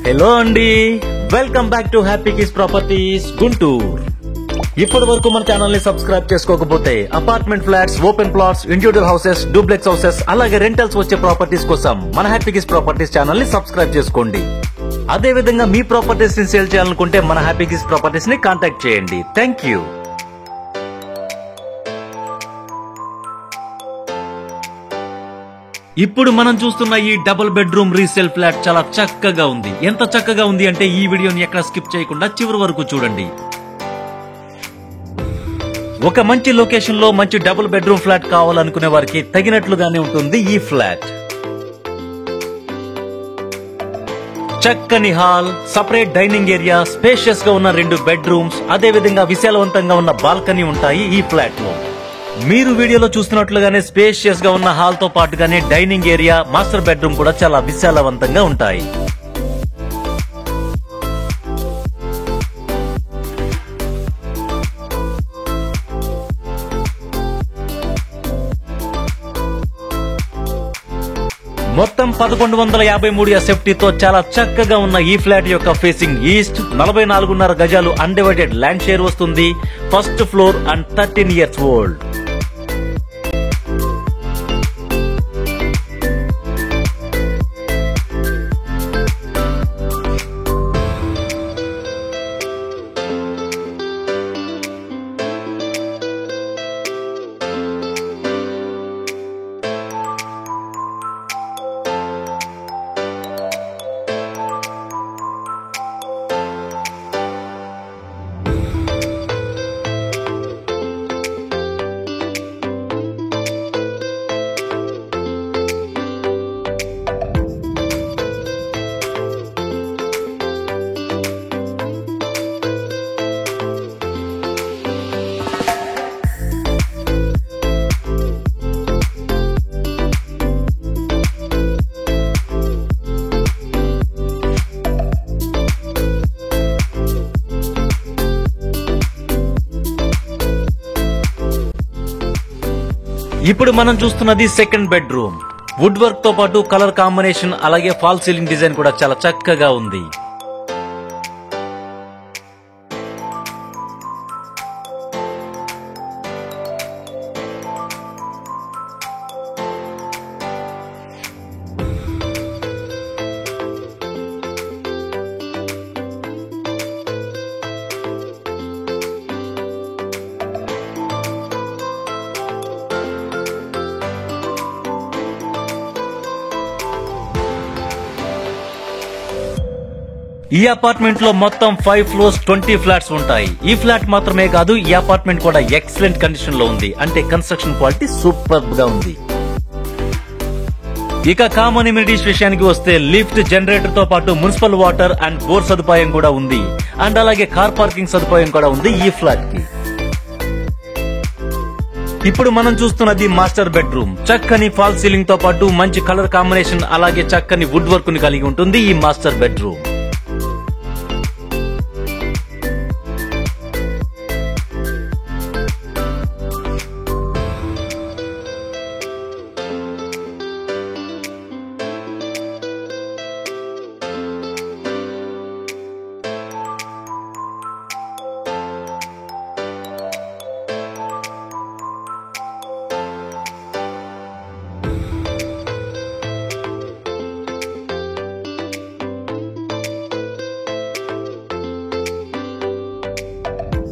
Hello అండి, welcome back to happy kiss properties Guntur. ఇప్పటి వరకు మన ఛానల్ ని సబ్స్క్రైబ్ చేసుకోకపోతే apartment flats, open plots, individual houses, duplex houses అలాగే రెంటల్స్ వచ్చే ప్రాపర్టీస్ కోసం మన హ్యాపీ కిస్ ప్రాపర్టీస్ ఛానల్ ని సబ్స్క్రైబ్ చేసుకోండి. అదే విధంగా మీ ప్రాపర్టీస్ ని సేల్ చేయాలనుకుంటే మన హ్యాపీ కిస్ ప్రాపర్టీస్ ని కాంటాక్ట్ చేయండి. Thank you. ఇప్పుడు మనం చూస్తున్న ఈ డబుల్ బెడ్రూమ్ రీసేల్ ఫ్లాట్ చాలా చక్కగా ఉంది. ఎంత చక్కగా ఉంది అంటే ఈ వీడియోని ఎక్కడ స్కిప్ చేయకుండా చివరి వరకు చూడండి. ఒక మంచి లొకేషన్ లో మంచి డబుల్ బెడ్రూమ్ ఫ్లాట్ కావాలనుకునే వారికి తగినట్లుగానే ఉంటుంది ఈ ఫ్లాట్. చక్కని hall, separate dining area, spacious గా ఉన్న 2 బెడ్రూమ్స్, అదే విధంగా విశాలవంతంగా ఉన్న బాల్కనీ ఉంటాయి ఈ ఫ్లాట్ లో. మీరు వీడియోలో చూస్తున్నట్లుగానే స్పేషియస్ గా ఉన్న హాల్ తో పాటుగానే డైనింగ్ ఏరియా, మాస్టర్ బెడ్రూమ్ కూడా చాలా విశాలవంతంగా ఉంటాయి. మొత్తం 1153 ఎస్ఎఫ్టీతో చాలా చక్కగా ఉన్న ఈ ఫ్లాట్ యొక్క ఫేసింగ్ ఈస్ట్, 44.5 గజాలు అన్డివైడెడ్ ల్యాండ్ షేర్ వస్తుంది. First floor and 13 years old. ఇప్పుడు మనం చూస్తున్నది సెకండ్ బెడ్రూమ్. వుడ్ వర్క్ తో పాటు కలర్ కాంబినేషన్ అలాగే ఫాల్ సీలింగ్ డిజైన్ కూడా చాలా చక్కగా ఉంది. ఈ అపార్ట్మెంట్ లో మొత్తం 5 floors 20 ఫ్లాట్స్ ఉంటాయి. ఈ ఫ్లాట్ మాత్రమే కాదు, ఈ అపార్ట్మెంట్ కూడా ఎక్సలెంట్ కండిషన్ లో ఉంది. అంటే కన్స్ట్రక్షన్ క్వాలిటీ సూపర్ గా ఉంది. ఇక కామన్ ఎమ్యూనిటీస్ విషయానికి వస్తే లిఫ్ట్, జనరేటర్ తో పాటు మున్సిపల్ వాటర్ అండ్ బోర్ సదుపాయం కూడా ఉంది. అండ్ అలాగే కార్ పార్కింగ్ సదుపాయం కూడా ఉంది ఈ ఫ్లాట్ కి. ఇప్పుడు మనం చూస్తున్నది మాస్టర్ బెడ్రూమ్. చక్కని ఫాల్ సీలింగ్ తో పాటు మంచి కలర్ కాంబినేషన్ అలాగే చక్కని వుడ్ వర్క్ ని కలిగి ఉంటుంది ఈ మాస్టర్ బెడ్రూమ్.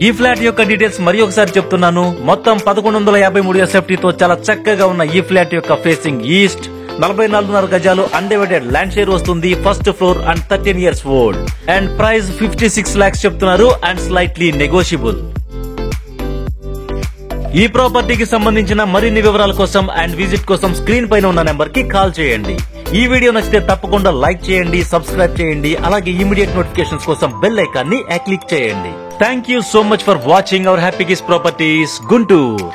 ఈ ఫ్లాట్ యొక్క డీటెయిల్స్ మరి ఒకసారి చెప్తున్నాను. మొత్తం 1153 ఎస్ఎఫ్టీతో చాలా చక్కగా ఉన్న ఈ ఫ్లాట్ యొక్క ఫేసింగ్ ఈస్ట్, 44.5 గజాలు అన్డివైడెడ్ ల్యాండ్ షేర్ వస్తుంది. First floor and 13 years old. And price 56 lakhs చెప్తున్నారు అండ్ స్లైట్లీ నెగోషియబుల్. ఈ ప్రాపర్టీకి సంబంధించిన మరిన్ని వివరాల కోసం అండ్ విజిట్ కోసం స్క్రీన్ పైన ఉన్న నెంబర్ కి కాల్ చేయండి. ఈ వీడియో నచ్చితే తప్పకుండా లైక్ చేయండి, సబ్స్క్రైబ్ చేయండి, అలాగే ఇమీడియట్ నోటిఫికేషన్స్ కోసం బెల్ ఐకాన్ ని క్లిక్ చేయండి. Thank you so much for watching our happy kiss properties Guntur.